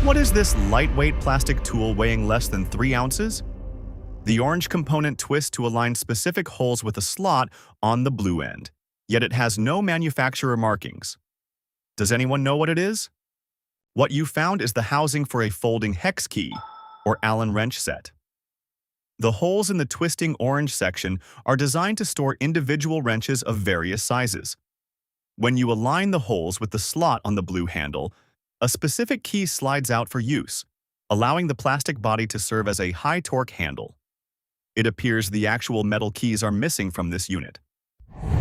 What is this lightweight plastic tool weighing less than 3 ounces? The orange component twists to align specific holes with a slot on the blue end, yet it has no manufacturer markings. Does anyone know what it is? What you found is the housing for a folding hex key, or Allen wrench set. The holes in the twisting orange section are designed to store individual wrenches of various sizes. When you align the holes with the slot on the blue handle, a specific key slides out for use, allowing the plastic body to serve as a high-torque handle. It appears the actual metal keys are missing from this unit.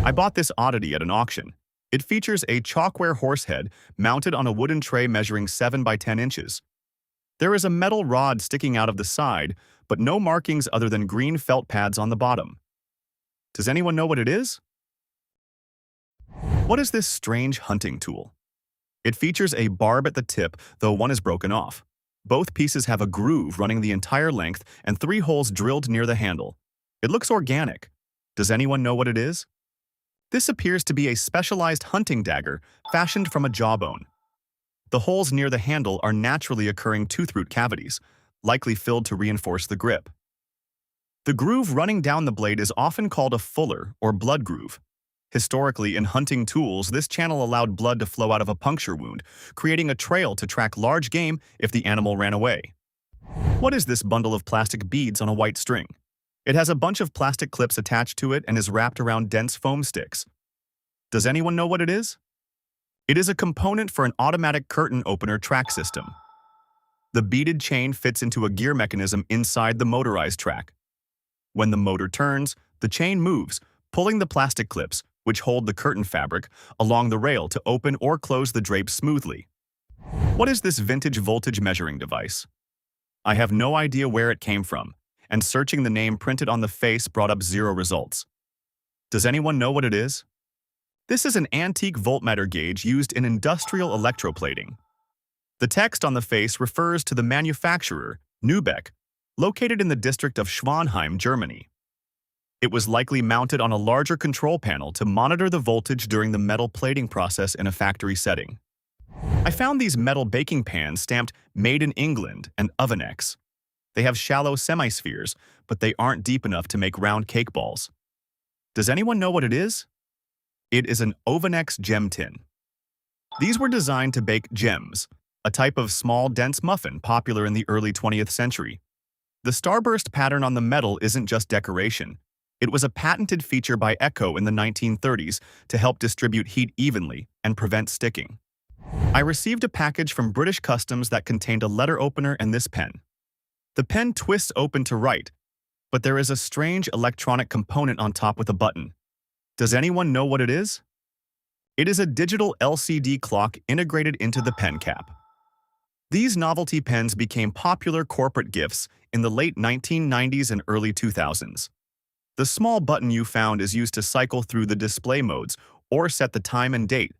I bought this oddity at an auction. It features a chalkware horsehead mounted on a wooden tray measuring 7 by 10 inches. There is a metal rod sticking out of the side, but no markings other than green felt pads on the bottom. Does anyone know what it is? What is this strange hunting tool? It features a barb at the tip, though one is broken off. Both pieces have a groove running the entire length and 3 holes drilled near the handle. It looks organic. Does anyone know what it is? This appears to be a specialized hunting dagger fashioned from a jawbone. The holes near the handle are naturally occurring toothroot cavities, likely filled to reinforce the grip. The groove running down the blade is often called a fuller or blood groove. Historically, in hunting tools, this channel allowed blood to flow out of a puncture wound, creating a trail to track large game if the animal ran away. What is this bundle of plastic beads on a white string? It has a bunch of plastic clips attached to it and is wrapped around dense foam sticks. Does anyone know what it is? It is a component for an automatic curtain opener track system. The beaded chain fits into a gear mechanism inside the motorized track. When the motor turns, the chain moves, pulling the plastic clips, which hold the curtain fabric, along the rail to open or close the drapes smoothly. What is this vintage voltage measuring device? I have no idea where it came from, and searching the name printed on the face brought up 0 results. Does anyone know what it is? This is an antique voltmeter gauge used in industrial electroplating. The text on the face refers to the manufacturer, Neubeck, located in the district of Schwanheim, Germany. It was likely mounted on a larger control panel to monitor the voltage during the metal plating process in a factory setting. I found these metal baking pans stamped Made in England and Ovenex. They have shallow semispheres, but they aren't deep enough to make round cake balls. Does anyone know what it is? It is an Ovenex gem tin. These were designed to bake gems, a type of small, dense muffin popular in the early 20th century. The starburst pattern on the metal isn't just decoration. It was a patented feature by Echo in the 1930s to help distribute heat evenly and prevent sticking. I received a package from British Customs that contained a letter opener and this pen. The pen twists open to write, but there is a strange electronic component on top with a button. Does anyone know what it is? It is a digital LCD clock integrated into the pen cap. These novelty pens became popular corporate gifts in the late 1990s and early 2000s. The small button you found is used to cycle through the display modes or set the time and date.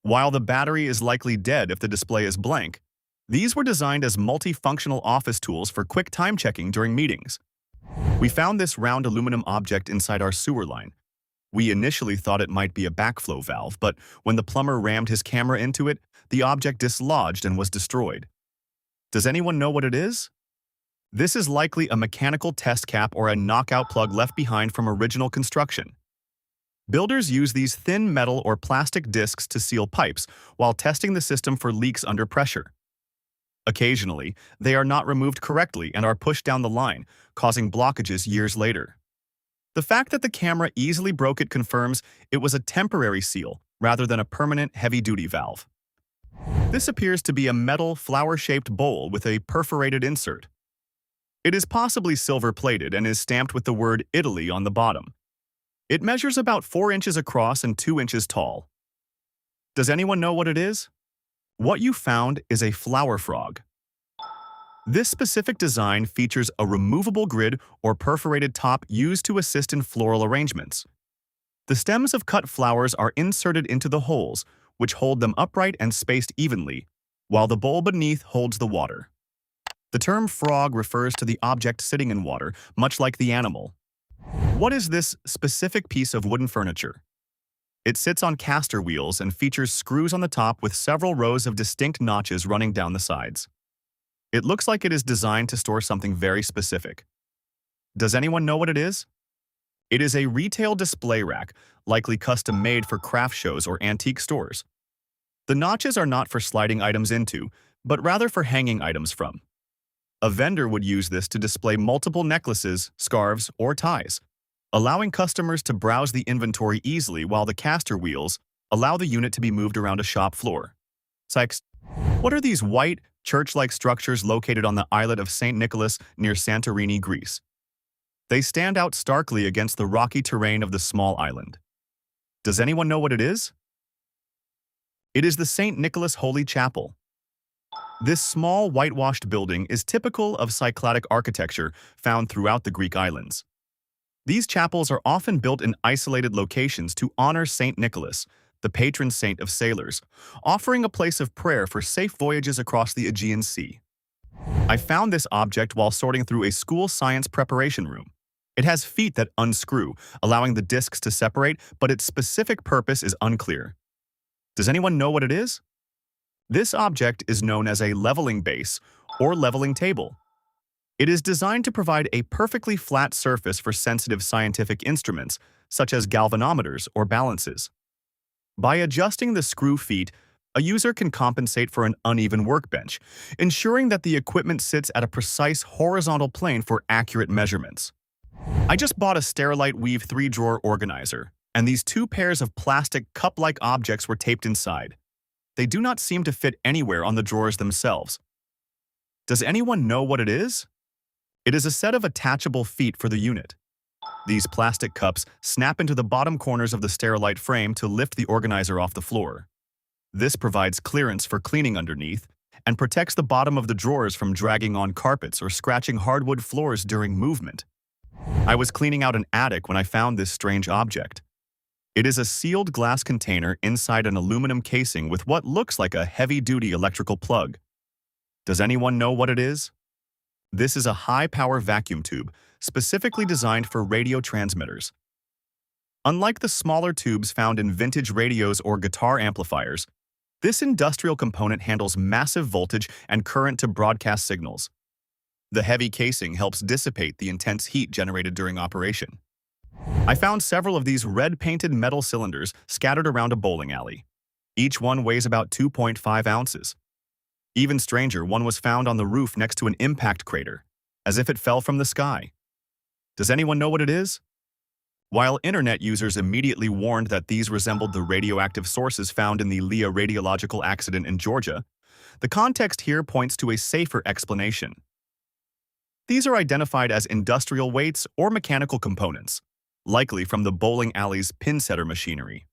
While the battery is likely dead if the display is blank, these were designed as multifunctional office tools for quick time checking during meetings. We found this round aluminum object inside our sewer line. We initially thought it might be a backflow valve, but when the plumber rammed his camera into it, the object dislodged and was destroyed. Does anyone know what it is? This is likely a mechanical test cap or a knockout plug left behind from original construction. Builders use these thin metal or plastic discs to seal pipes while testing the system for leaks under pressure. Occasionally, they are not removed correctly and are pushed down the line, causing blockages years later. The fact that the camera easily broke it confirms it was a temporary seal rather than a permanent heavy-duty valve. This appears to be a metal flower-shaped bowl with a perforated insert. It is possibly silver-plated and is stamped with the word Italy on the bottom. It measures about 4 inches across and 2 inches tall. Does anyone know what it is? What you found is a flower frog. This specific design features a removable grid or perforated top used to assist in floral arrangements. The stems of cut flowers are inserted into the holes, which hold them upright and spaced evenly, while the bowl beneath holds the water. The term frog refers to the object sitting in water, much like the animal. What is this specific piece of wooden furniture? It sits on caster wheels and features screws on the top with several rows of distinct notches running down the sides. It looks like it is designed to store something very specific. Does anyone know what it is? It is a retail display rack, likely custom-made for craft shows or antique stores. The notches are not for sliding items into, but rather for hanging items from. A vendor would use this to display multiple necklaces, scarves, or ties, allowing customers to browse the inventory easily while the caster wheels allow the unit to be moved around a shop floor. Sykes, what are these white, church-like structures located on the islet of St. Nicholas near Santorini, Greece? They stand out starkly against the rocky terrain of the small island. Does anyone know what it is? It is the St. Nicholas Holy Chapel. This small, whitewashed building is typical of Cycladic architecture found throughout the Greek islands. These chapels are often built in isolated locations to honor St. Nicholas, the patron saint of sailors, offering a place of prayer for safe voyages across the Aegean Sea. I found this object while sorting through a school science preparation room. It has feet that unscrew, allowing the discs to separate, but its specific purpose is unclear. Does anyone know what it is? This object is known as a leveling base or leveling table. It is designed to provide a perfectly flat surface for sensitive scientific instruments, such as galvanometers or balances. By adjusting the screw feet, a user can compensate for an uneven workbench, ensuring that the equipment sits at a precise horizontal plane for accurate measurements. I just bought a Sterilite Weave 3-drawer organizer, and these two pairs of plastic cup-like objects were taped inside. They do not seem to fit anywhere on the drawers themselves. Does anyone know what it is? It is a set of attachable feet for the unit. These plastic cups snap into the bottom corners of the Sterilite frame to lift the organizer off the floor. This provides clearance for cleaning underneath and protects the bottom of the drawers from dragging on carpets or scratching hardwood floors during movement. I was cleaning out an attic when I found this strange object. It is a sealed glass container inside an aluminum casing with what looks like a heavy-duty electrical plug. Does anyone know what it is? This is a high-power vacuum tube, specifically designed for radio transmitters. Unlike the smaller tubes found in vintage radios or guitar amplifiers, this industrial component handles massive voltage and current to broadcast signals. The heavy casing helps dissipate the intense heat generated during operation. I found several of these red-painted metal cylinders scattered around a bowling alley. Each one weighs about 2.5 ounces. Even stranger, one was found on the roof next to an impact crater, as if it fell from the sky. Does anyone know what it is? While internet users immediately warned that these resembled the radioactive sources found in the Leah radiological accident in Georgia, the context here points to a safer explanation. These are identified as industrial weights or mechanical components, likely from the bowling alley's pin-setter machinery.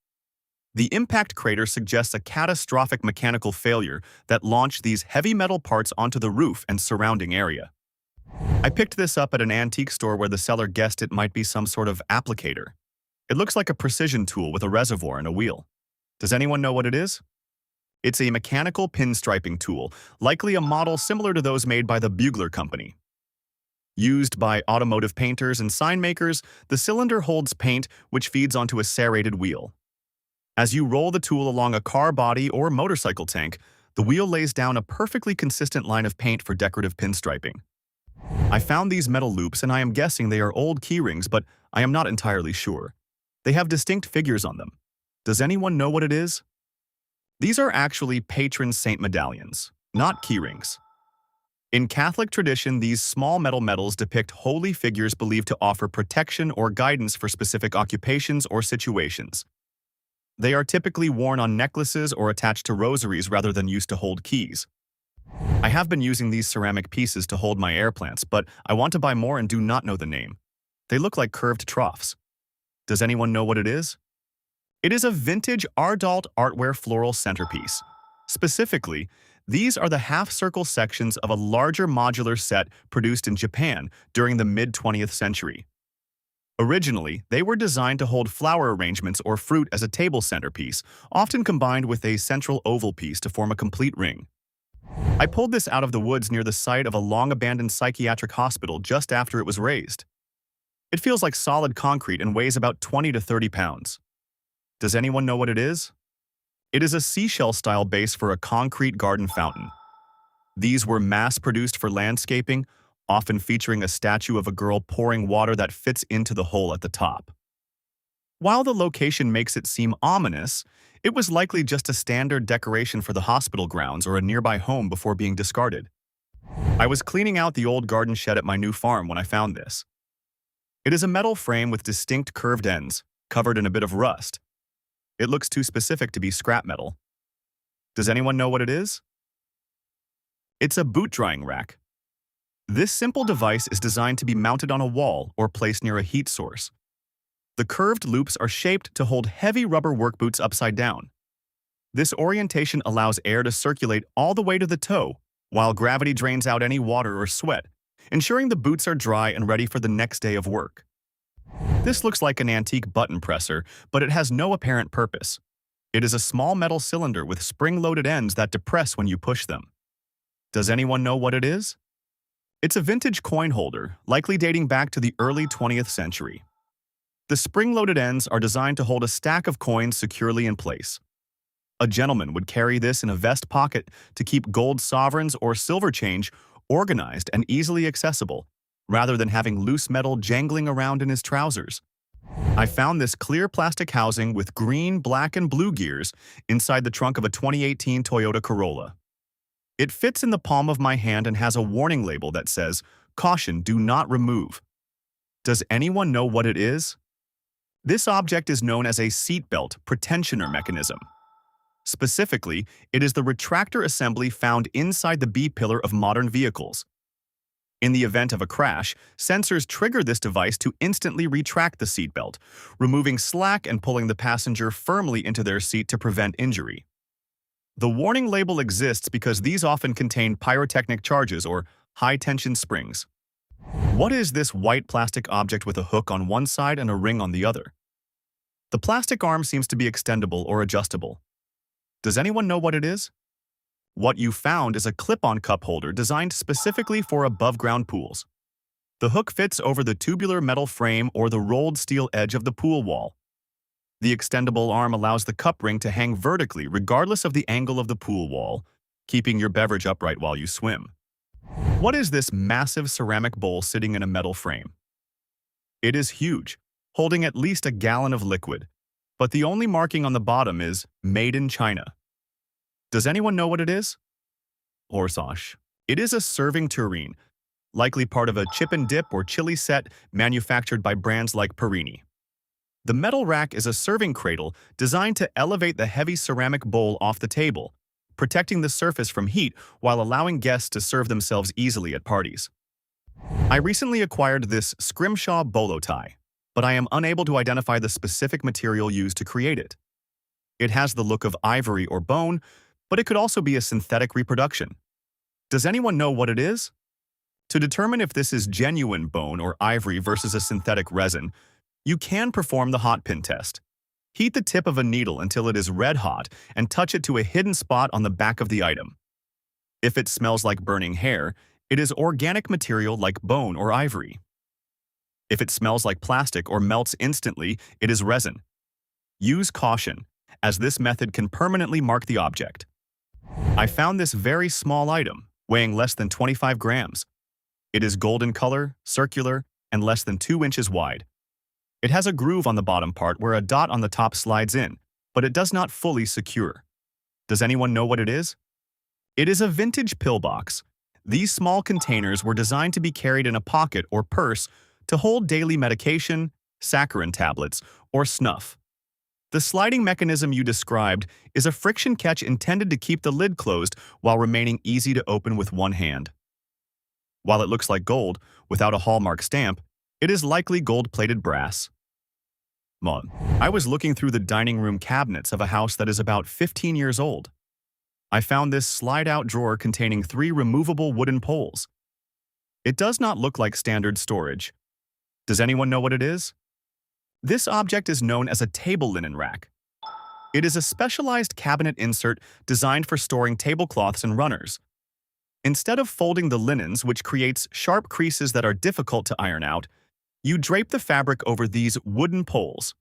The impact crater suggests a catastrophic mechanical failure that launched these heavy metal parts onto the roof and surrounding area. I picked this up at an antique store where the seller guessed it might be some sort of applicator. It looks like a precision tool with a reservoir and a wheel. Does anyone know what it is? It's a mechanical pinstriping tool, likely a model similar to those made by the Bugler Company. Used by automotive painters and sign makers, the cylinder holds paint which feeds onto a serrated wheel. As you roll the tool along a car body or motorcycle tank, the wheel lays down a perfectly consistent line of paint for decorative pinstriping. I found these metal loops and I am guessing they are old key rings, but I am not entirely sure. They have distinct figures on them. Does anyone know what it is? These are actually patron saint medallions, not key rings. In Catholic tradition, these small metal medals depict holy figures believed to offer protection or guidance for specific occupations or situations. They are typically worn on necklaces or attached to rosaries rather than used to hold keys. I have been using these ceramic pieces to hold my air plants, but I want to buy more and do not know the name. They look like curved troughs. Does anyone know what it is? It is a vintage Ardalt artware floral centerpiece. Specifically, these are the half-circle sections of a larger modular set produced in Japan during the mid-20th century. Originally, they were designed to hold flower arrangements or fruit as a table centerpiece, often combined with a central oval piece to form a complete ring. I pulled this out of the woods near the site of a long-abandoned psychiatric hospital just after it was raised. It feels like solid concrete and weighs about 20 to 30 pounds. Does anyone know what it is? It is a seashell-style base for a concrete garden fountain. These were mass-produced for landscaping, often featuring a statue of a girl pouring water that fits into the hole at the top. While the location makes it seem ominous, it was likely just a standard decoration for the hospital grounds or a nearby home before being discarded. I was cleaning out the old garden shed at my new farm when I found this. It is a metal frame with distinct curved ends, covered in a bit of rust. It looks too specific to be scrap metal. Does anyone know what it is? It's a boot drying rack. This simple device is designed to be mounted on a wall or placed near a heat source. The curved loops are shaped to hold heavy rubber work boots upside down. This orientation allows air to circulate all the way to the toe, while gravity drains out any water or sweat, ensuring the boots are dry and ready for the next day of work. This looks like an antique button presser, but it has no apparent purpose. It is a small metal cylinder with spring-loaded ends that depress when you push them. Does anyone know what it is? It's a vintage coin holder, likely dating back to the early 20th century. The spring-loaded ends are designed to hold a stack of coins securely in place. A gentleman would carry this in a vest pocket to keep gold sovereigns or silver change organized and easily accessible, rather than having loose metal jangling around in his trousers. I found this clear plastic housing with green, black, and blue gears inside the trunk of a 2018 Toyota Corolla. It fits in the palm of my hand and has a warning label that says, "Caution, do not remove." Does anyone know what it is? This object is known as a seatbelt pretensioner mechanism. Specifically, it is the retractor assembly found inside the B-pillar of modern vehicles. In the event of a crash, sensors trigger this device to instantly retract the seatbelt, removing slack and pulling the passenger firmly into their seat to prevent injury. The warning label exists because these often contain pyrotechnic charges or high-tension springs. What is this white plastic object with a hook on one side and a ring on the other? The plastic arm seems to be extendable or adjustable. Does anyone know what it is? What you found is a clip-on cup holder designed specifically for above-ground pools. The hook fits over the tubular metal frame or the rolled steel edge of the pool wall. The extendable arm allows the cup ring to hang vertically regardless of the angle of the pool wall, keeping your beverage upright while you swim. What is this massive ceramic bowl sitting in a metal frame? It is huge, holding at least a gallon of liquid, but the only marking on the bottom is "Made in China." Does anyone know what it is? Horsosh. It is a serving tureen, likely part of a chip and dip or chili set manufactured by brands like Perini. The metal rack is a serving cradle designed to elevate the heavy ceramic bowl off the table, protecting the surface from heat while allowing guests to serve themselves easily at parties. I recently acquired this scrimshaw bolo tie, but I am unable to identify the specific material used to create it. It has the look of ivory or bone, but it could also be a synthetic reproduction. Does anyone know what it is? To determine if this is genuine bone or ivory versus a synthetic resin, you can perform the hot pin test. Heat the tip of a needle until it is red hot and touch it to a hidden spot on the back of the item. If it smells like burning hair, it is organic material like bone or ivory. If it smells like plastic or melts instantly, it is resin. Use caution, as this method can permanently mark the object. I found this very small item, weighing less than 25 grams. It is golden color, circular, and less than 2 inches wide. It has a groove on the bottom part where a dot on the top slides in, but it does not fully secure. Does anyone know what it is? It is a vintage pillbox. These small containers were designed to be carried in a pocket or purse to hold daily medication, saccharin tablets, or snuff. The sliding mechanism you described is a friction catch intended to keep the lid closed while remaining easy to open with one hand. While it looks like gold, without a hallmark stamp, it is likely gold-plated brass. I was looking through the dining room cabinets of a house that is about 15 years old. I found this slide-out drawer containing 3 removable wooden poles. It does not look like standard storage. Does anyone know what it is? This object is known as a table linen rack. It is a specialized cabinet insert designed for storing tablecloths and runners. Instead of folding the linens, which creates sharp creases that are difficult to iron out, you drape the fabric over these wooden poles.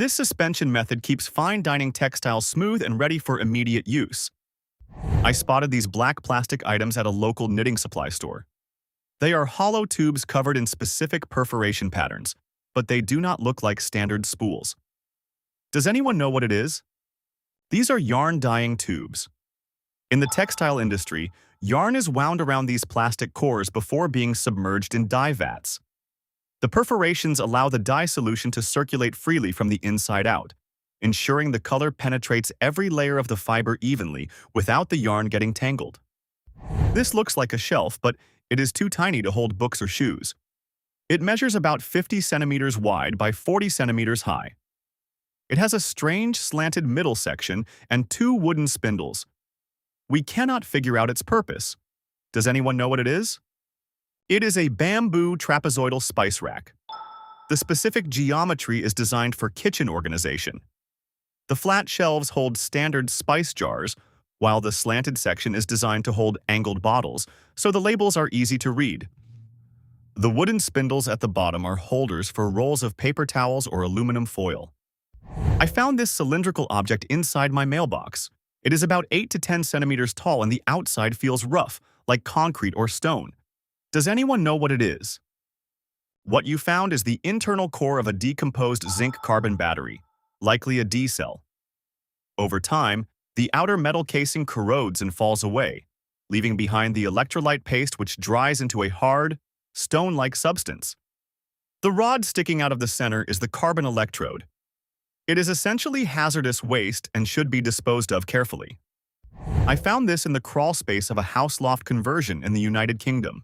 This suspension method keeps fine dining textiles smooth and ready for immediate use. I spotted these black plastic items at a local knitting supply store. They are hollow tubes covered in specific perforation patterns, but they do not look like standard spools. Does anyone know what it is? These are yarn dyeing tubes. In the textile industry, yarn is wound around these plastic cores before being submerged in dye vats. The perforations allow the dye solution to circulate freely from the inside out, ensuring the color penetrates every layer of the fiber evenly without the yarn getting tangled. This looks like a shelf, but it is too tiny to hold books or shoes. It measures about 50 centimeters wide by 40 centimeters high. It has a strange slanted middle section and two wooden spindles. We cannot figure out its purpose. Does anyone know what it is? It is a bamboo trapezoidal spice rack. The specific geometry is designed for kitchen organization. The flat shelves hold standard spice jars, while the slanted section is designed to hold angled bottles, so the labels are easy to read. The wooden spindles at the bottom are holders for rolls of paper towels or aluminum foil. I found this cylindrical object inside my mailbox. It is about 8 to 10 centimeters tall and the outside feels rough, like concrete or stone. Does anyone know what it is? What you found is the internal core of a decomposed zinc-carbon battery, likely a D cell. Over time, the outer metal casing corrodes and falls away, leaving behind the electrolyte paste which dries into a hard, stone-like substance. The rod sticking out of the center is the carbon electrode. It is essentially hazardous waste and should be disposed of carefully. I found this in the crawl space of a house loft conversion in the United Kingdom.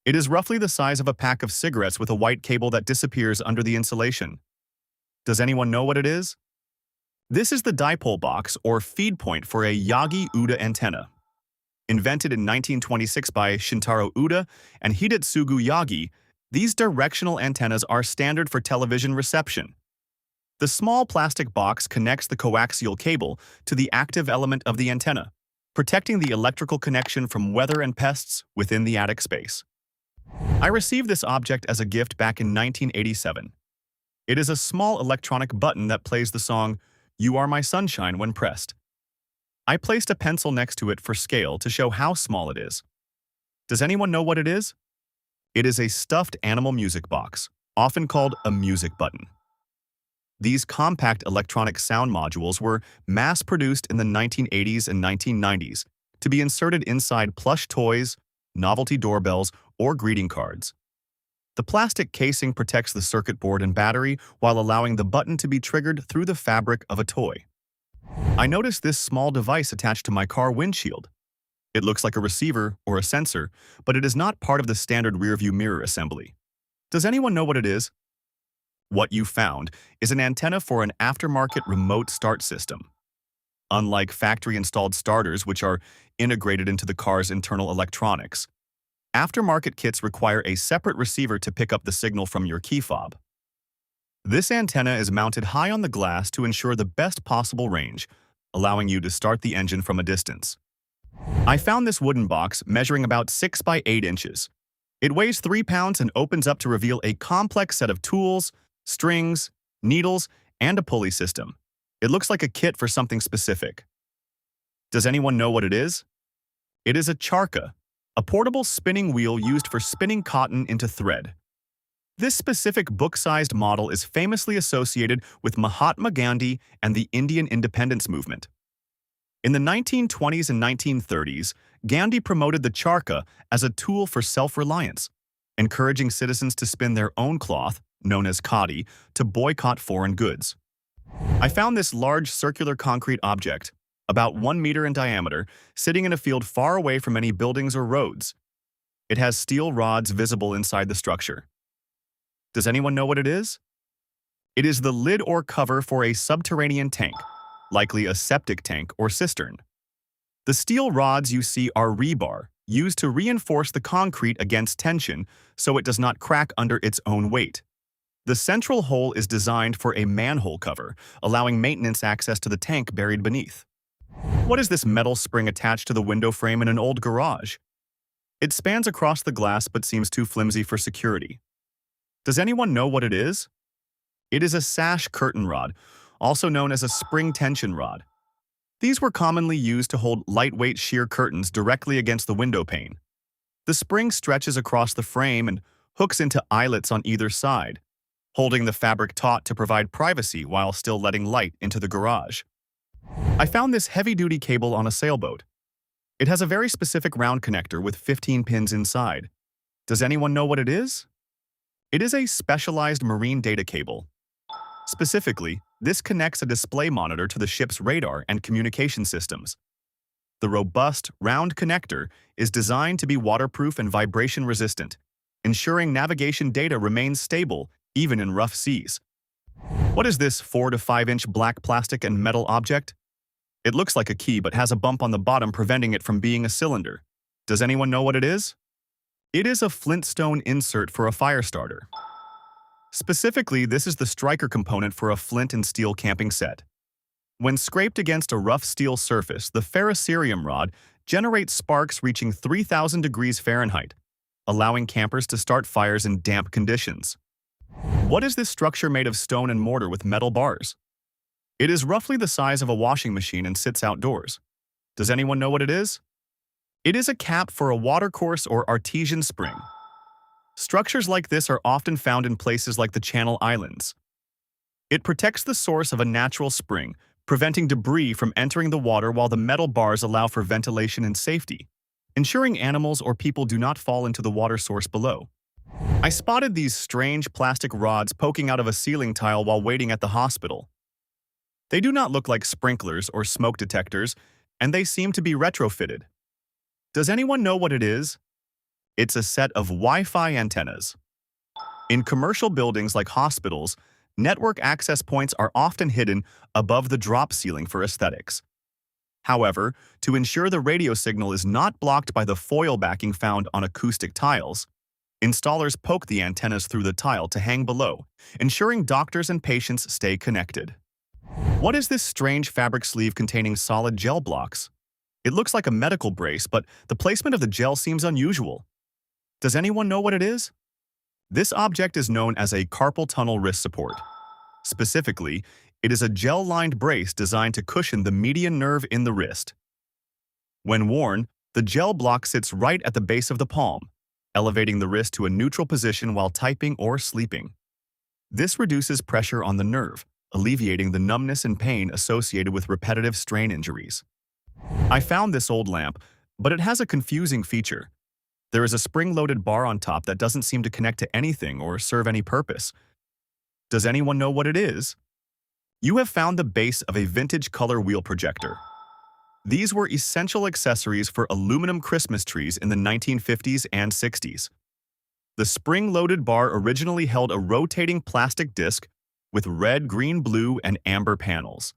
It is roughly the size of a pack of cigarettes with a white cable that disappears under the insulation. Does anyone know what it is? This is the dipole box or feed point for a Yagi-Uda antenna. Invented in 1926 by Shintaro Uda and Hidetsugu Yagi, these directional antennas are standard for television reception. The small plastic box connects the coaxial cable to the active element of the antenna, protecting the electrical connection from weather and pests within the attic space. I received this object as a gift back in 1987. It is a small electronic button that plays the song "You Are My Sunshine" when pressed. I placed a pencil next to it for scale to show how small it is. Does anyone know what it is? It is a stuffed animal music box, often called a music button. These compact electronic sound modules were mass-produced in the 1980s and 1990s to be inserted inside plush toys, novelty doorbells, or greeting cards. The plastic casing protects the circuit board and battery while allowing the button to be triggered through the fabric of a toy. I noticed this small device attached to my car windshield. It looks like a receiver or a sensor, but it is not part of the standard rearview mirror assembly. Does anyone know what it is? What you found is an antenna for an aftermarket remote start system. Unlike factory-installed starters, which are integrated into the car's internal electronics, aftermarket kits require a separate receiver to pick up the signal from your key fob. This antenna is mounted high on the glass to ensure the best possible range, allowing you to start the engine from a distance. I found this wooden box measuring about 6 by 8 inches. It weighs 3 pounds and opens up to reveal a complex set of tools, strings, needles, and a pulley system. It looks like a kit for something specific. Does anyone know what it is? It is a charka, a portable spinning wheel used for spinning cotton into thread. This specific book-sized model is famously associated with Mahatma Gandhi and the Indian independence movement. In the 1920s and 1930s, Gandhi promoted the charka as a tool for self-reliance, encouraging citizens to spin their own cloth, known as khadi, to boycott foreign goods. I found this large circular concrete object, about 1 meter in diameter, sitting in a field far away from any buildings or roads. It has steel rods visible inside the structure. Does anyone know what it is? It is the lid or cover for a subterranean tank, likely a septic tank or cistern. The steel rods you see are rebar, used to reinforce the concrete against tension so it does not crack under its own weight. The central hole is designed for a manhole cover, allowing maintenance access to the tank buried beneath. What is this metal spring attached to the window frame in an old garage? It spans across the glass but seems too flimsy for security. Does anyone know what it is? It is a sash curtain rod, also known as a spring tension rod. These were commonly used to hold lightweight sheer curtains directly against the window pane. The spring stretches across the frame and hooks into eyelets on either side, holding the fabric taut to provide privacy while still letting light into the garage. I found this heavy-duty cable on a sailboat. It has a very specific round connector with 15 pins inside. Does anyone know what it is? It is a specialized marine data cable. Specifically, this connects a display monitor to the ship's radar and communication systems. The robust, round connector is designed to be waterproof and vibration-resistant, ensuring navigation data remains stable even in rough seas. What is this 4 to 5 inch black plastic and metal object? It looks like a key but has a bump on the bottom preventing it from being a cylinder. Does anyone know what it is? It is a flintstone insert for a fire starter. Specifically, this is the striker component for a flint and steel camping set. When scraped against a rough steel surface, the ferrocerium rod generates sparks reaching 3,000 degrees Fahrenheit, allowing campers to start fires in damp conditions. What is this structure made of stone and mortar with metal bars? It is roughly the size of a washing machine and sits outdoors. Does anyone know what it is? It is a cap for a watercourse or artesian spring. Structures like this are often found in places like the Channel Islands. It protects the source of a natural spring, preventing debris from entering the water while the metal bars allow for ventilation and safety, ensuring animals or people do not fall into the water source below. I spotted these strange plastic rods poking out of a ceiling tile while waiting at the hospital. They do not look like sprinklers or smoke detectors, and they seem to be retrofitted. Does anyone know what it is? It's a set of Wi-Fi antennas. In commercial buildings like hospitals, network access points are often hidden above the drop ceiling for aesthetics. However, to ensure the radio signal is not blocked by the foil backing found on acoustic tiles, installers poke the antennas through the tile to hang below, ensuring doctors and patients stay connected. What is this strange fabric sleeve containing solid gel blocks? It looks like a medical brace, but the placement of the gel seems unusual. Does anyone know what it is? This object is known as a carpal tunnel wrist support. Specifically, it is a gel-lined brace designed to cushion the median nerve in the wrist. When worn, the gel block sits right at the base of the palm, elevating the wrist to a neutral position while typing or sleeping. This reduces pressure on the nerve, alleviating the numbness and pain associated with repetitive strain injuries. I found this old lamp, but it has a confusing feature. There is a spring-loaded bar on top that doesn't seem to connect to anything or serve any purpose. Does anyone know what it is? You have found the base of a vintage color wheel projector. These were essential accessories for aluminum Christmas trees in the 1950s and 60s. The spring-loaded bar originally held a rotating plastic disc with red, green, blue, and amber panels.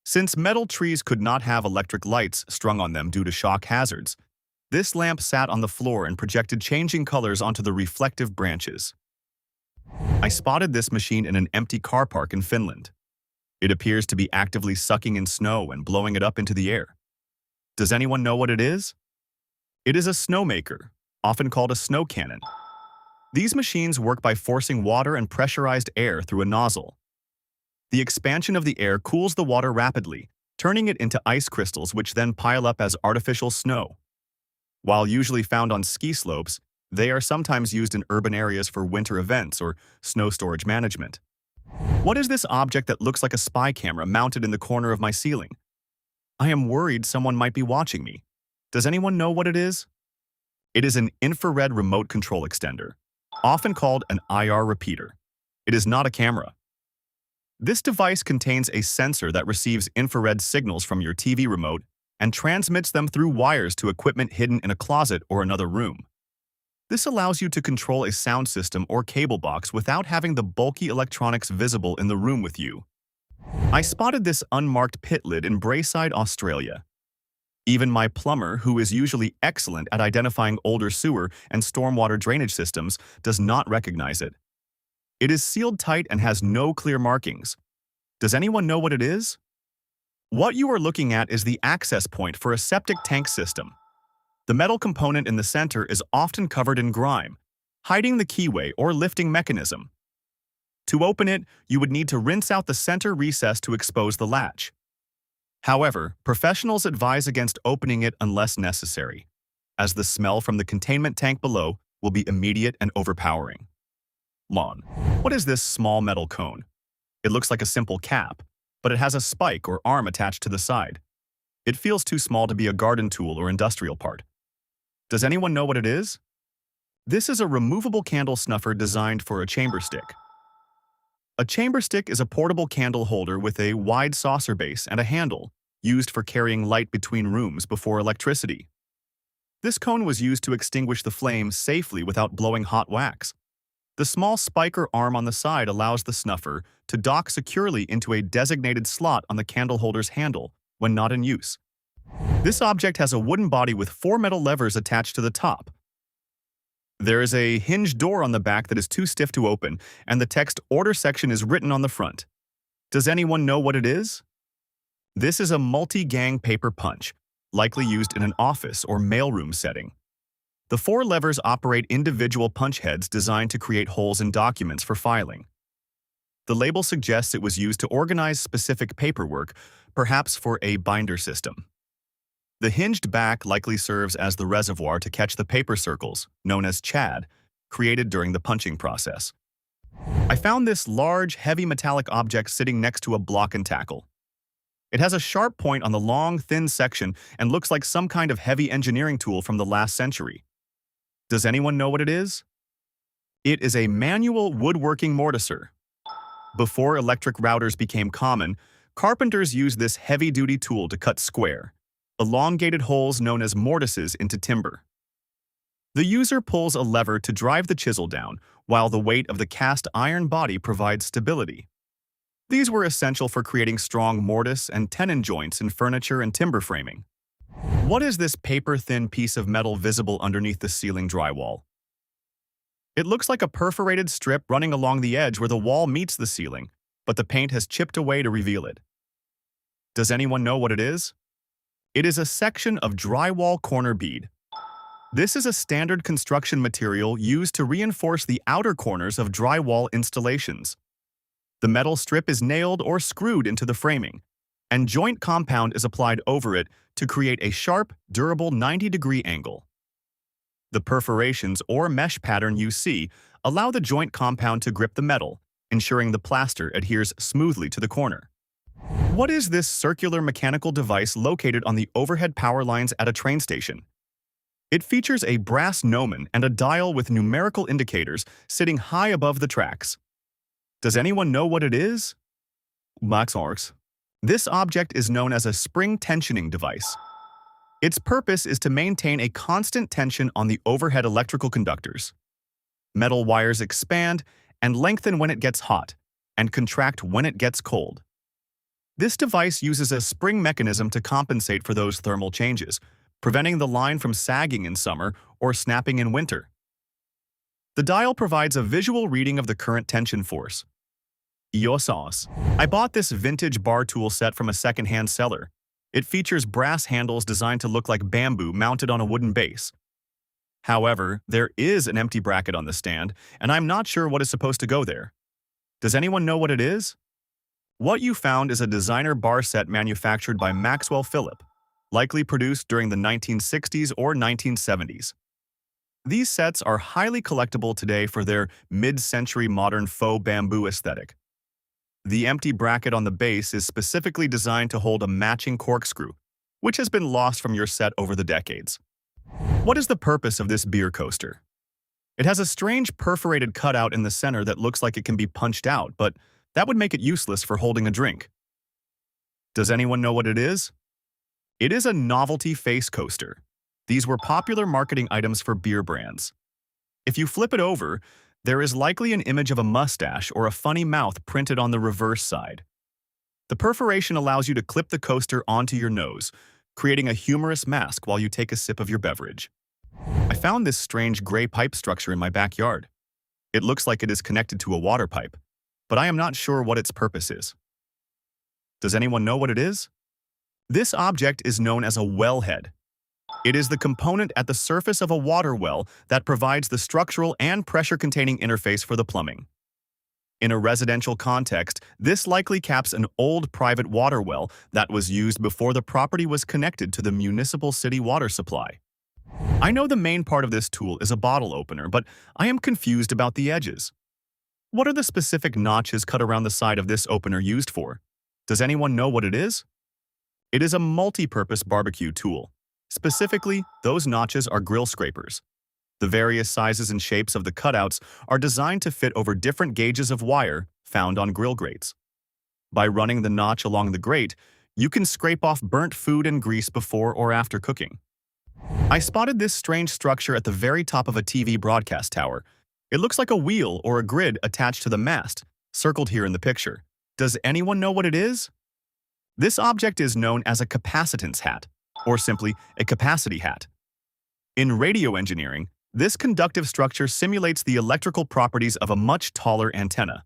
Since metal trees could not have electric lights strung on them due to shock hazards, this lamp sat on the floor and projected changing colors onto the reflective branches. I spotted this machine in an empty car park in Finland. It appears to be actively sucking in snow and blowing it up into the air. Does anyone know what it is? It is a snowmaker, often called a snow cannon. These machines work by forcing water and pressurized air through a nozzle. The expansion of the air cools the water rapidly, turning it into ice crystals which then pile up as artificial snow. While usually found on ski slopes, they are sometimes used in urban areas for winter events or snow storage management. What is this object that looks like a spy camera mounted in the corner of my ceiling? I am worried someone might be watching me. Does anyone know what it is? It is an infrared remote control extender, often called an IR repeater. It is not a camera. This device contains a sensor that receives infrared signals from your TV remote and transmits them through wires to equipment hidden in a closet or another room. This allows you to control a sound system or cable box without having the bulky electronics visible in the room with you. I spotted this unmarked pit lid in Braeside, Australia. Even my plumber, who is usually excellent at identifying older sewer and stormwater drainage systems, does not recognize it. It is sealed tight and has no clear markings. Does anyone know what it is? What you are looking at is the access point for a septic tank system. The metal component in the center is often covered in grime, hiding the keyway or lifting mechanism. To open it, you would need to rinse out the center recess to expose the latch. However, professionals advise against opening it unless necessary, as the smell from the containment tank below will be immediate and overpowering. Lawn. What is this small metal cone? It looks like a simple cap, but it has a spike or arm attached to the side. It feels too small to be a garden tool or industrial part. Does anyone know what it is? This is a removable candle snuffer designed for a chamber stick. A chamber stick is a portable candle holder with a wide saucer base and a handle, used for carrying light between rooms before electricity. This cone was used to extinguish the flame safely without blowing hot wax. The small spike or arm on the side allows the snuffer to dock securely into a designated slot on the candle holder's handle when not in use. This object has a wooden body with 4 metal levers attached to the top. There is a hinged door on the back that is too stiff to open, and the text order section is written on the front. Does anyone know what it is? This is a multi-gang paper punch, likely used in an office or mailroom setting. The 4 levers operate individual punch heads designed to create holes in documents for filing. The label suggests it was used to organize specific paperwork, perhaps for a binder system. The hinged back likely serves as the reservoir to catch the paper circles, known as chad, created during the punching process. I found this large, heavy metallic object sitting next to a block and tackle. It has a sharp point on the long, thin section and looks like some kind of heavy engineering tool from the last century. Does anyone know what it is? It is a manual woodworking mortiser. Before electric routers became common, carpenters used this heavy-duty tool to cut square, elongated holes known as mortises into timber. The user pulls a lever to drive the chisel down, while the weight of the cast iron body provides stability. These were essential for creating strong mortise and tenon joints in furniture and timber framing. What is this paper-thin piece of metal visible underneath the ceiling drywall? It looks like a perforated strip running along the edge where the wall meets the ceiling, but the paint has chipped away to reveal it. Does anyone know what it is? It is a section of drywall corner bead. This is a standard construction material used to reinforce the outer corners of drywall installations. The metal strip is nailed or screwed into the framing, and joint compound is applied over it to create a sharp, durable 90-degree angle. The perforations or mesh pattern you see allow the joint compound to grip the metal, ensuring the plaster adheres smoothly to the corner. What is this circular mechanical device located on the overhead power lines at a train station? It features a brass gnomon and a dial with numerical indicators sitting high above the tracks. Does anyone know what it is? Maxarks. This object is known as a spring tensioning device. Its purpose is to maintain a constant tension on the overhead electrical conductors. Metal wires expand and lengthen when it gets hot, and contract when it gets cold. This device uses a spring mechanism to compensate for those thermal changes, preventing the line from sagging in summer or snapping in winter. The dial provides a visual reading of the current tension force. Yosos. I bought this vintage bar tool set from a second-hand seller. It features brass handles designed to look like bamboo mounted on a wooden base. However, there is an empty bracket on the stand, and I'm not sure what is supposed to go there. Does anyone know what it is? What you found is a designer bar set manufactured by Maxwell Phillip, likely produced during the 1960s or 1970s. These sets are highly collectible today for their mid-century modern faux bamboo aesthetic. The empty bracket on the base is specifically designed to hold a matching corkscrew, which has been lost from your set over the decades. What is the purpose of this beer coaster? It has a strange perforated cutout in the center that looks like it can be punched out, but that would make it useless for holding a drink. Does anyone know what it is? It is a novelty face coaster. These were popular marketing items for beer brands. If you flip it over, there is likely an image of a mustache or a funny mouth printed on the reverse side. The perforation allows you to clip the coaster onto your nose, creating a humorous mask while you take a sip of your beverage. I found this strange gray pipe structure in my backyard. It looks like it is connected to a water pipe, but I am not sure what its purpose is. Does anyone know what it is? This object is known as a wellhead. It is the component at the surface of a water well that provides the structural and pressure-containing interface for the plumbing. In a residential context, this likely caps an old private water well that was used before the property was connected to the municipal city water supply. I know the main part of this tool is a bottle opener, but I am confused about the edges. What are the specific notches cut around the side of this opener used for? Does anyone know what it is? It is a multi-purpose barbecue tool. Specifically, those notches are grill scrapers. The various sizes and shapes of the cutouts are designed to fit over different gauges of wire found on grill grates. By running the notch along the grate, you can scrape off burnt food and grease before or after cooking. I spotted this strange structure at the very top of a TV broadcast tower. It looks like a wheel or a grid attached to the mast, circled here in the picture. Does anyone know what it is? This object is known as a capacitance hat, or simply a capacity hat. In radio engineering, this conductive structure simulates the electrical properties of a much taller antenna.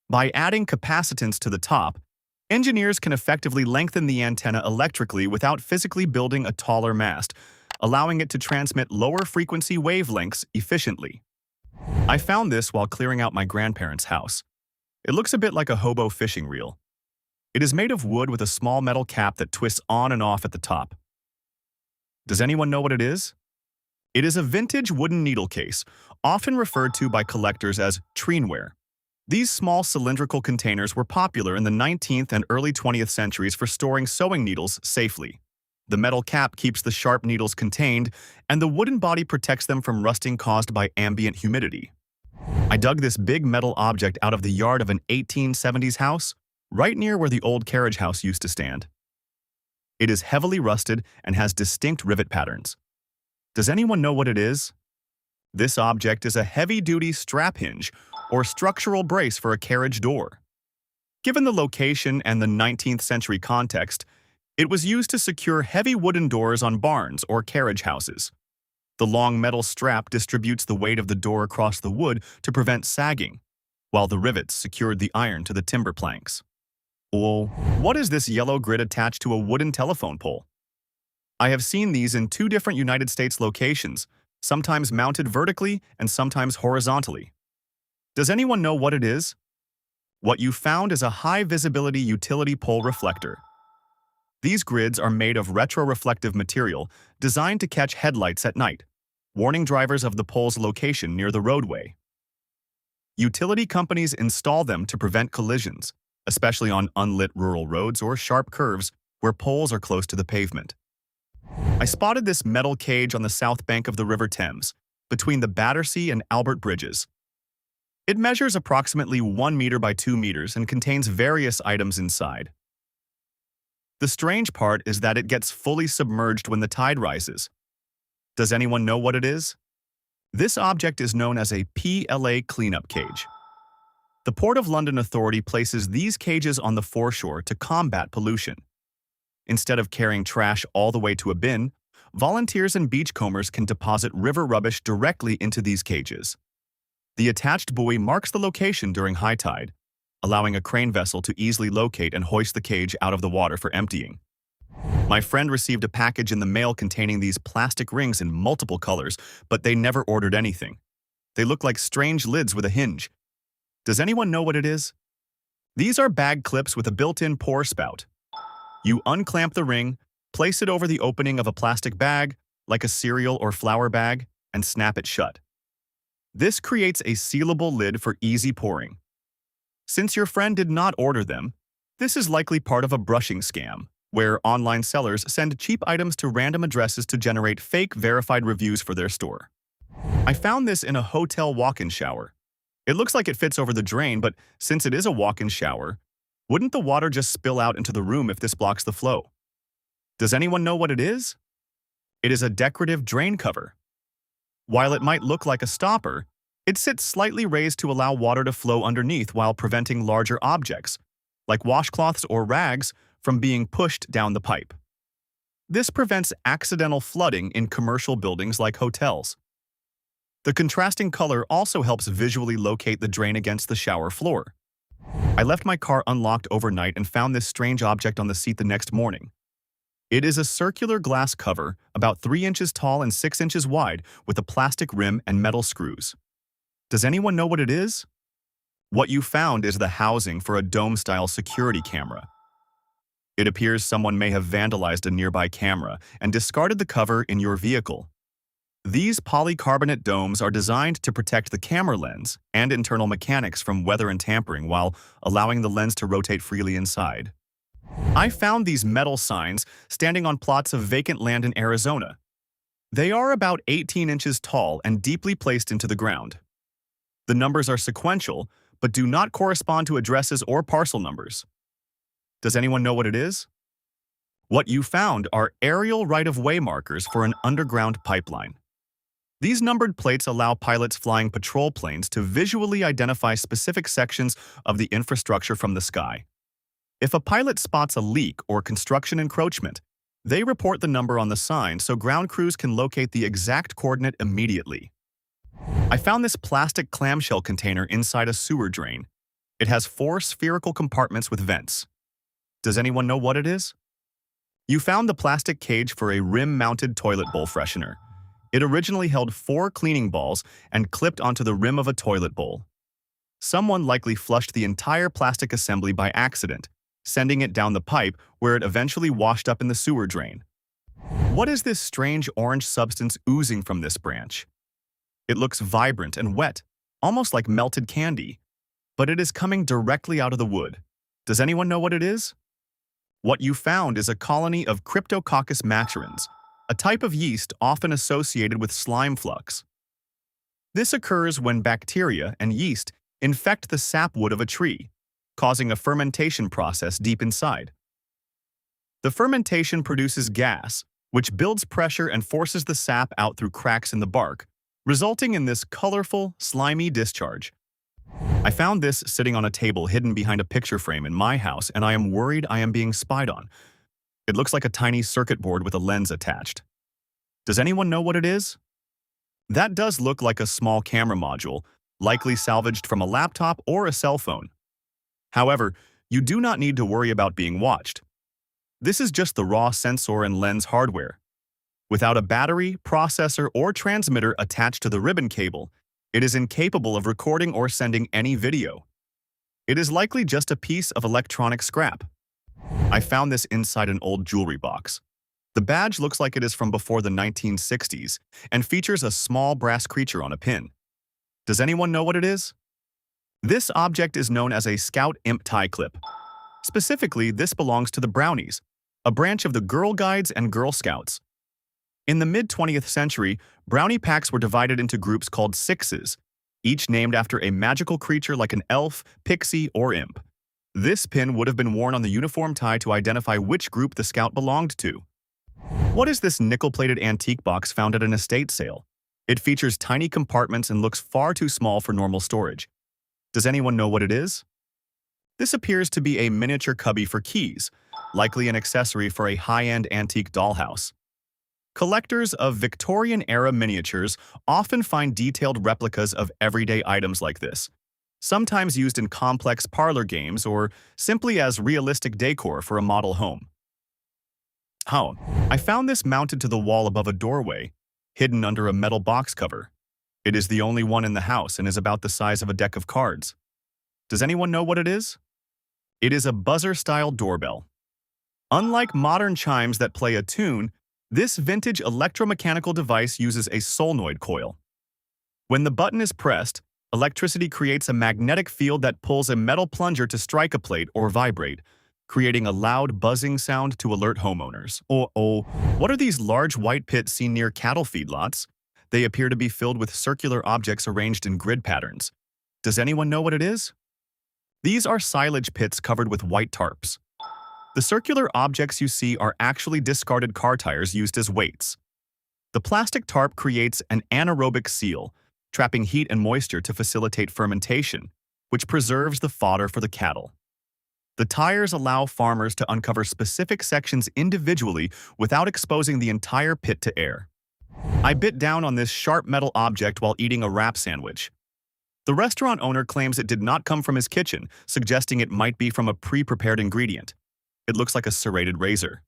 By adding capacitance to the top, engineers can effectively lengthen the antenna electrically without physically building a taller mast, allowing it to transmit lower frequency wavelengths efficiently. I found this while clearing out my grandparents' house. It looks a bit like a hobo fishing reel. It is made of wood with a small metal cap that twists on and off at the top. Does anyone know what it is? It is a vintage wooden needle case, often referred to by collectors as treenware. These small cylindrical containers were popular in the 19th and early 20th centuries for storing sewing needles safely. The metal cap keeps the sharp needles contained, and the wooden body protects them from rusting caused by ambient humidity. I dug this big metal object out of the yard of an 1870s house, right near where the old carriage house used to stand. It is heavily rusted and has distinct rivet patterns. Does anyone know what it is? This object is a heavy-duty strap hinge or structural brace for a carriage door. Given the location and the 19th century context, it was used to secure heavy wooden doors on barns or carriage houses. The long metal strap distributes the weight of the door across the wood to prevent sagging, while the rivets secured the iron to the timber planks. Well, what is this yellow grid attached to a wooden telephone pole? I have seen these in 2 different United States locations, sometimes mounted vertically and sometimes horizontally. Does anyone know what it is? What you found is a high-visibility utility pole reflector. These grids are made of retroreflective material designed to catch headlights at night, warning drivers of the pole's location near the roadway. Utility companies install them to prevent collisions, especially on unlit rural roads or sharp curves where poles are close to the pavement. I spotted this metal cage on the south bank of the River Thames, between the Battersea and Albert Bridges. It measures approximately 1 meter by 2 meters and contains various items inside. The strange part is that it gets fully submerged when the tide rises. Does anyone know what it is? This object is known as a PLA cleanup cage. The Port of London Authority places these cages on the foreshore to combat pollution. Instead of carrying trash all the way to a bin, volunteers and beachcombers can deposit river rubbish directly into these cages. The attached buoy marks the location during high tide, allowing a crane vessel to easily locate and hoist the cage out of the water for emptying. My friend received a package in the mail containing these plastic rings in multiple colors, but they never ordered anything. They look like strange lids with a hinge. Does anyone know what it is? These are bag clips with a built-in pour spout. You unclamp the ring, place it over the opening of a plastic bag, like a cereal or flour bag, and snap it shut. This creates a sealable lid for easy pouring. Since your friend did not order them, this is likely part of a brushing scam, where online sellers send cheap items to random addresses to generate fake verified reviews for their store. I found this in a hotel walk-in shower. It looks like it fits over the drain, but since it is a walk-in shower, wouldn't the water just spill out into the room if this blocks the flow? Does anyone know what it is? It is a decorative drain cover. While it might look like a stopper, it sits slightly raised to allow water to flow underneath while preventing larger objects, like washcloths or rags, from being pushed down the pipe. This prevents accidental flooding in commercial buildings like hotels. The contrasting color also helps visually locate the drain against the shower floor. I left my car unlocked overnight and found this strange object on the seat the next morning. It is a circular glass cover, about 3 inches tall and 6 inches wide, with a plastic rim and metal screws. Does anyone know what it is? What you found is the housing for a dome-style security camera. It appears someone may have vandalized a nearby camera and discarded the cover in your vehicle. These polycarbonate domes are designed to protect the camera lens and internal mechanics from weather and tampering while allowing the lens to rotate freely inside. I found these metal signs standing on plots of vacant land in Arizona. They are about 18 inches tall and deeply placed into the ground. The numbers are sequential, but do not correspond to addresses or parcel numbers. Does anyone know what it is? What you found are aerial right-of-way markers for an underground pipeline. These numbered plates allow pilots flying patrol planes to visually identify specific sections of the infrastructure from the sky. If a pilot spots a leak or construction encroachment, they report the number on the sign so ground crews can locate the exact coordinate immediately. I found this plastic clamshell container inside a sewer drain. It has 4 spherical compartments with vents. Does anyone know what it is? You found the plastic cage for a rim-mounted toilet bowl freshener. It originally held 4 cleaning balls and clipped onto the rim of a toilet bowl. Someone likely flushed the entire plastic assembly by accident, sending it down the pipe where it eventually washed up in the sewer drain. What is this strange orange substance oozing from this branch? It looks vibrant and wet, almost like melted candy, but it is coming directly out of the wood. Does anyone know what it is? What you found is a colony of Cryptococcus macerans, a type of yeast often associated with slime flux. This occurs when bacteria and yeast infect the sapwood of a tree, causing a fermentation process deep inside. The fermentation produces gas, which builds pressure and forces the sap out through cracks in the bark, resulting in this colorful, slimy discharge. I found this sitting on a table hidden behind a picture frame in my house, and I am worried I am being spied on. It looks like a tiny circuit board with a lens attached. Does anyone know what it is? That does look like a small camera module, likely salvaged from a laptop or a cell phone. However, you do not need to worry about being watched. This is just the raw sensor and lens hardware. Without a battery, processor, or transmitter attached to the ribbon cable, it is incapable of recording or sending any video. It is likely just a piece of electronic scrap. I found this inside an old jewelry box. The badge looks like it is from before the 1960s and features a small brass creature on a pin. Does anyone know what it is? This object is known as a Scout Imp tie clip. Specifically, this belongs to the Brownies, a branch of the Girl Guides and Girl Scouts. In the mid-20th century, brownie packs were divided into groups called sixes, each named after a magical creature like an elf, pixie, or imp. This pin would have been worn on the uniform tie to identify which group the scout belonged to. What is this nickel-plated antique box found at an estate sale? It features tiny compartments and looks far too small for normal storage. Does anyone know what it is? This appears to be a miniature cubby for keys, likely an accessory for a high-end antique dollhouse. Collectors of Victorian-era miniatures often find detailed replicas of everyday items like this, sometimes used in complex parlor games or simply as realistic decor for a model home. I found this mounted to the wall above a doorway, hidden under a metal box cover. It is the only one in the house and is about the size of a deck of cards. Does anyone know what it is? It is a buzzer-style doorbell. Unlike modern chimes that play a tune, this vintage electromechanical device uses a solenoid coil. When the button is pressed, electricity creates a magnetic field that pulls a metal plunger to strike a plate or vibrate, creating a loud buzzing sound to alert homeowners. What are these large white pits seen near cattle feedlots? They appear to be filled with circular objects arranged in grid patterns. Does anyone know what it is? These are silage pits covered with white tarps. The circular objects you see are actually discarded car tires used as weights. The plastic tarp creates an anaerobic seal, trapping heat and moisture to facilitate fermentation, which preserves the fodder for the cattle. The tires allow farmers to uncover specific sections individually without exposing the entire pit to air. I bit down on this sharp metal object while eating a wrap sandwich. The restaurant owner claims it did not come from his kitchen, suggesting it might be from a pre-prepared ingredient. It looks like a serrated razor.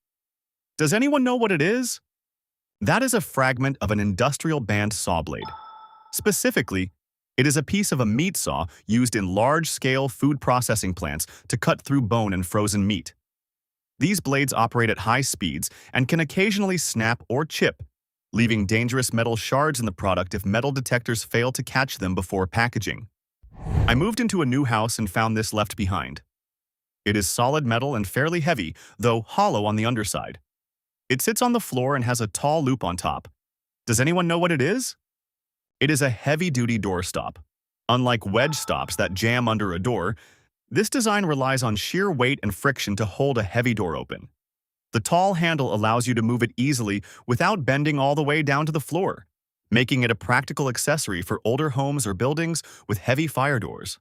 Does anyone know what it is? That is a fragment of an industrial band saw blade. Specifically, It is a piece of a meat saw used in large-scale food processing plants to cut through bone and frozen meat. These blades operate at high speeds and can occasionally snap or chip, leaving dangerous metal shards in the product if metal detectors fail to catch them before packaging. I moved into a new house and found this left behind. It is solid metal and fairly heavy, though hollow on the underside. It sits on the floor and has a tall loop on top. Does anyone know what it is? It is a heavy-duty door stop. Unlike wedge stops that jam under a door, this design relies on sheer weight and friction to hold a heavy door open. The tall handle allows you to move it easily without bending all the way down to the floor, making it a practical accessory for older homes or buildings with heavy fire doors.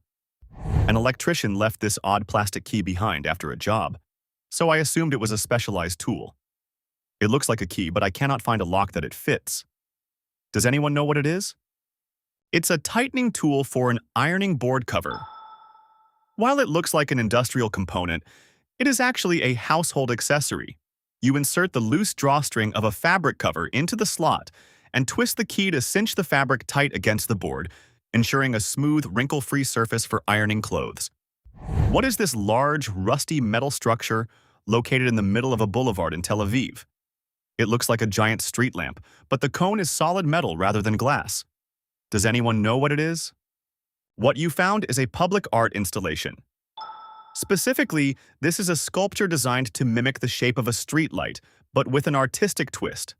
An electrician left this odd plastic key behind after a job, so I assumed it was a specialized tool. It looks like a key, but I cannot find a lock that it fits. Does anyone know what it is? It's a tightening tool for an ironing board cover. While it looks like an industrial component, it is actually a household accessory. You insert the loose drawstring of a fabric cover into the slot and twist the key to cinch the fabric tight against the board, ensuring a smooth, wrinkle-free surface for ironing clothes. What is this large, rusty metal structure located in the middle of a boulevard in Tel Aviv? It looks like a giant street lamp, but the cone is solid metal rather than glass. Does anyone know what it is? What you found is a public art installation. Specifically, this is a sculpture designed to mimic the shape of a streetlight, but with an artistic twist.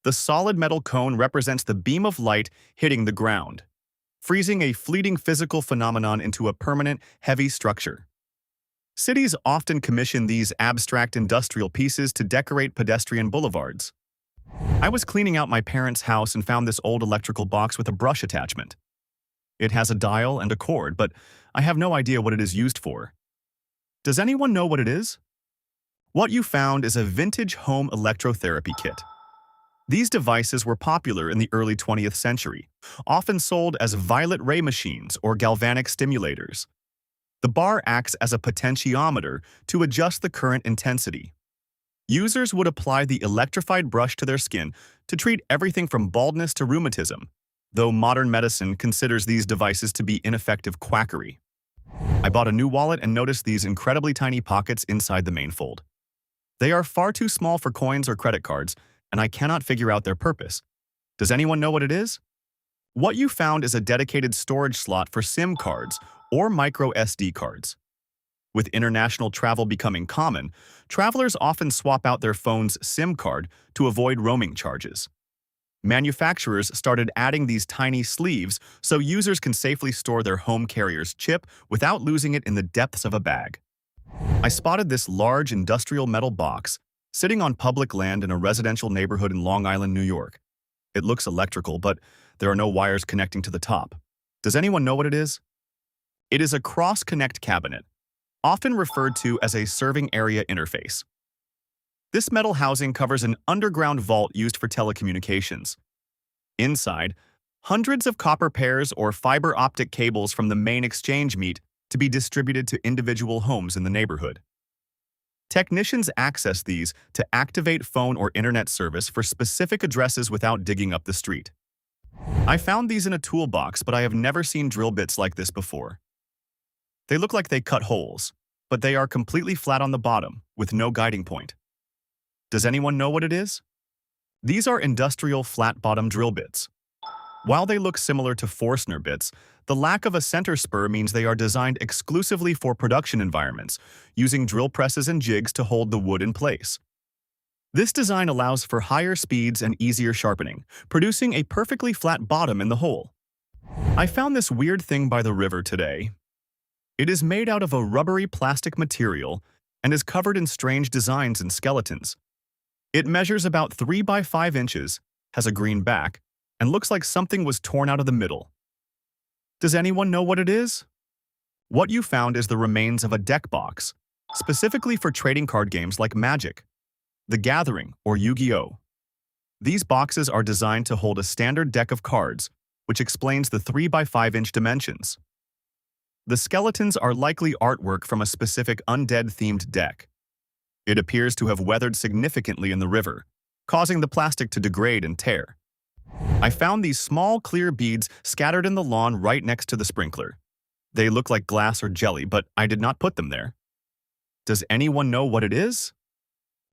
The solid metal cone represents the beam of light hitting the ground, freezing a fleeting physical phenomenon into a permanent, heavy structure. Cities often commission these abstract industrial pieces to decorate pedestrian boulevards. I was cleaning out my parents' house and found this old electrical box with a brush attachment. It has a dial and a cord, but I have no idea what it is used for. Does anyone know what it is? What you found is a vintage home electrotherapy kit. These devices were popular in the early 20th century, often sold as violet ray machines or galvanic stimulators. The bar acts as a potentiometer to adjust the current intensity. Users would apply the electrified brush to their skin to treat everything from baldness to rheumatism, though modern medicine considers these devices to be ineffective quackery. I bought a new wallet and noticed these incredibly tiny pockets inside the main fold. They are far too small for coins or credit cards, and I cannot figure out their purpose. Does anyone know what it is? What you found is a dedicated storage slot for SIM cards or micro SD cards. With international travel becoming common, travelers often swap out their phone's SIM card to avoid roaming charges. Manufacturers started adding these tiny sleeves so users can safely store their home carrier's chip without losing it in the depths of a bag. I spotted this large industrial metal box sitting on public land in a residential neighborhood in Long Island, New York. It looks electrical, but there are no wires connecting to the top. Does anyone know what it is? It is a cross-connect cabinet, often referred to as a serving area interface. This metal housing covers an underground vault used for telecommunications. Inside, hundreds of copper pairs or fiber optic cables from the main exchange meet to be distributed to individual homes in the neighborhood. Technicians access these to activate phone or internet service for specific addresses without digging up the street. I found these in a toolbox, but I have never seen drill bits like this before. They look like they cut holes, but they are completely flat on the bottom, with no guiding point. Does anyone know what it is? These are industrial flat-bottom drill bits. While they look similar to Forstner bits, the lack of a center spur means they are designed exclusively for production environments, using drill presses and jigs to hold the wood in place. This design allows for higher speeds and easier sharpening, producing a perfectly flat bottom in the hole. I found this weird thing by the river today. It is made out of a rubbery plastic material and is covered in strange designs and skeletons. It measures about 3 by 5 inches, has a green back, and looks like something was torn out of the middle. Does anyone know what it is? What you found is the remains of a deck box, specifically for trading card games like Magic, The Gathering, or Yu-Gi-Oh! These boxes are designed to hold a standard deck of cards, which explains the 3 by 5 inch dimensions. The skeletons are likely artwork from a specific undead-themed deck. It appears to have weathered significantly in the river, causing the plastic to degrade and tear. I found these small clear beads scattered in the lawn right next to the sprinkler. They look like glass or jelly, but I did not put them there. Does anyone know what it is?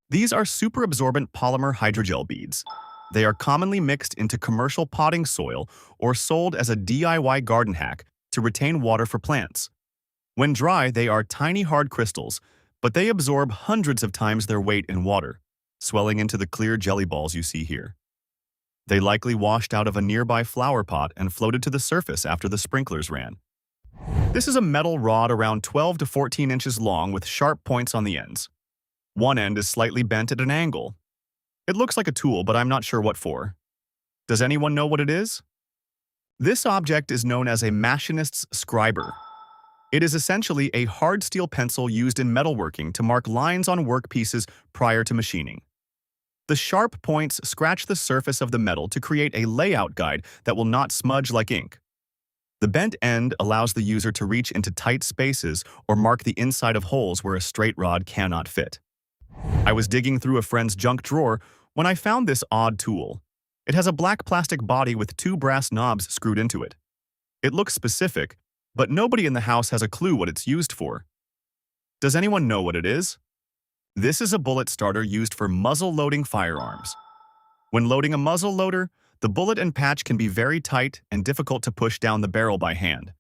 These are superabsorbent polymer hydrogel beads. They are commonly mixed into commercial potting soil or sold as a DIY garden hack to retain water for plants. When dry, they are tiny hard crystals, but they absorb hundreds of times their weight in water, swelling into the clear jelly balls you see here. They likely washed out of a nearby flower pot and floated to the surface after the sprinklers ran. This is a metal rod around 12 to 14 inches long with sharp points on the ends. One end is slightly bent at an angle. It looks like a tool, but I'm not sure what for. Does anyone know what it is? This object is known as a machinist's scriber. It is essentially a hard steel pencil used in metalworking to mark lines on workpieces prior to machining. The sharp points scratch the surface of the metal to create a layout guide that will not smudge like ink. The bent end allows the user to reach into tight spaces or mark the inside of holes where a straight rod cannot fit. I was digging through a friend's junk drawer when I found this odd tool. It has a black plastic body with two brass knobs screwed into it. It looks specific, but nobody in the house has a clue what it's used for. Does anyone know what it is? This is a bullet starter used for muzzle-loading firearms. When loading a muzzle loader, the bullet and patch can be very tight and difficult to push down the barrel by hand.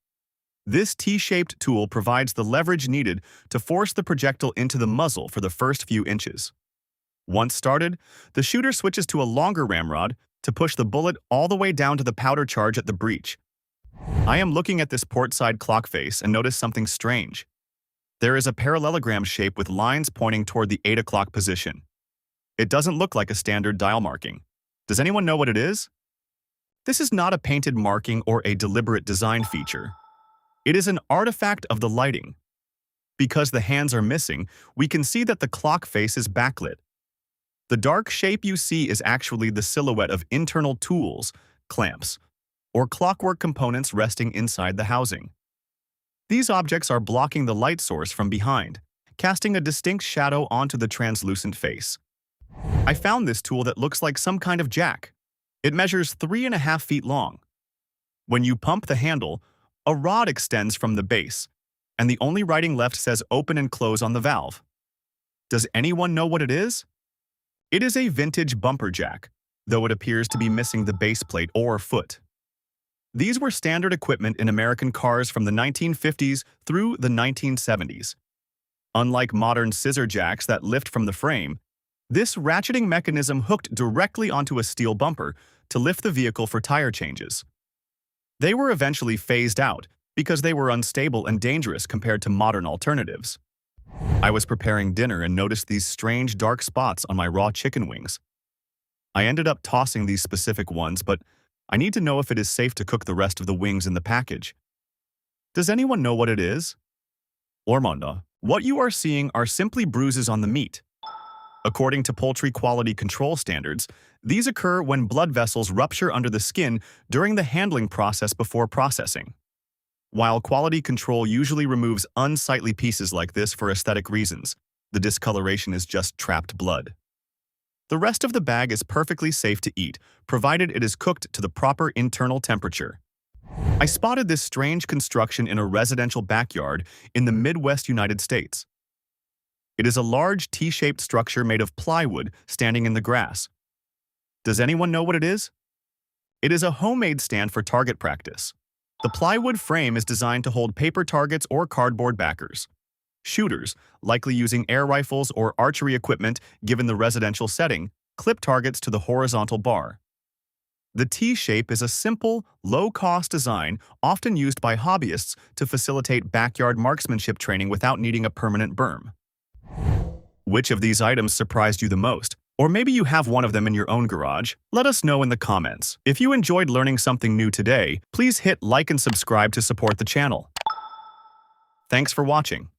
This T-shaped tool provides the leverage needed to force the projectile into the muzzle for the first few inches. Once started, the shooter switches to a longer ramrod to push the bullet all the way down to the powder charge at the breech. I am looking at this port-side clock face and notice something strange. There is a parallelogram shape with lines pointing toward the 8 o'clock position. It doesn't look like a standard dial marking. Does anyone know what it is? This is not a painted marking or a deliberate design feature. It is an artifact of the lighting. Because the hands are missing, we can see that the clock face is backlit. The dark shape you see is actually the silhouette of internal tools, clamps, or clockwork components resting inside the housing. These objects are blocking the light source from behind, casting a distinct shadow onto the translucent face. I found this tool that looks like some kind of jack. It measures 3.5 feet long. When you pump the handle, a rod extends from the base, and the only writing left says open and close on the valve. Does anyone know what it is? It is a vintage bumper jack, though it appears to be missing the base plate or foot. These were standard equipment in American cars from the 1950s through the 1970s. Unlike modern scissor jacks that lift from the frame, this ratcheting mechanism hooked directly onto a steel bumper to lift the vehicle for tire changes. They were eventually phased out because they were unstable and dangerous compared to modern alternatives. I was preparing dinner and noticed these strange dark spots on my raw chicken wings. I ended up tossing these specific ones, but I need to know if it is safe to cook the rest of the wings in the package. Does anyone know what it is? Ormonda, what you are seeing are simply bruises on the meat. According to poultry quality control standards, these occur when blood vessels rupture under the skin during the handling process before processing. While quality control usually removes unsightly pieces like this for aesthetic reasons, the discoloration is just trapped blood. The rest of the bag is perfectly safe to eat, provided it is cooked to the proper internal temperature. I spotted this strange construction in a residential backyard in the Midwest United States. It is a large T-shaped structure made of plywood standing in the grass. Does anyone know what it is? It is a homemade stand for target practice. The plywood frame is designed to hold paper targets or cardboard backers. Shooters, likely using air rifles or archery equipment given the residential setting, clip targets to the horizontal bar. The T-shape is a simple, low-cost design often used by hobbyists to facilitate backyard marksmanship training without needing a permanent berm. Which of these items surprised you the most? Or maybe you have one of them in your own garage? Let us know in the comments. If you enjoyed learning something new today, please hit like and subscribe to support the channel. Thanks for watching.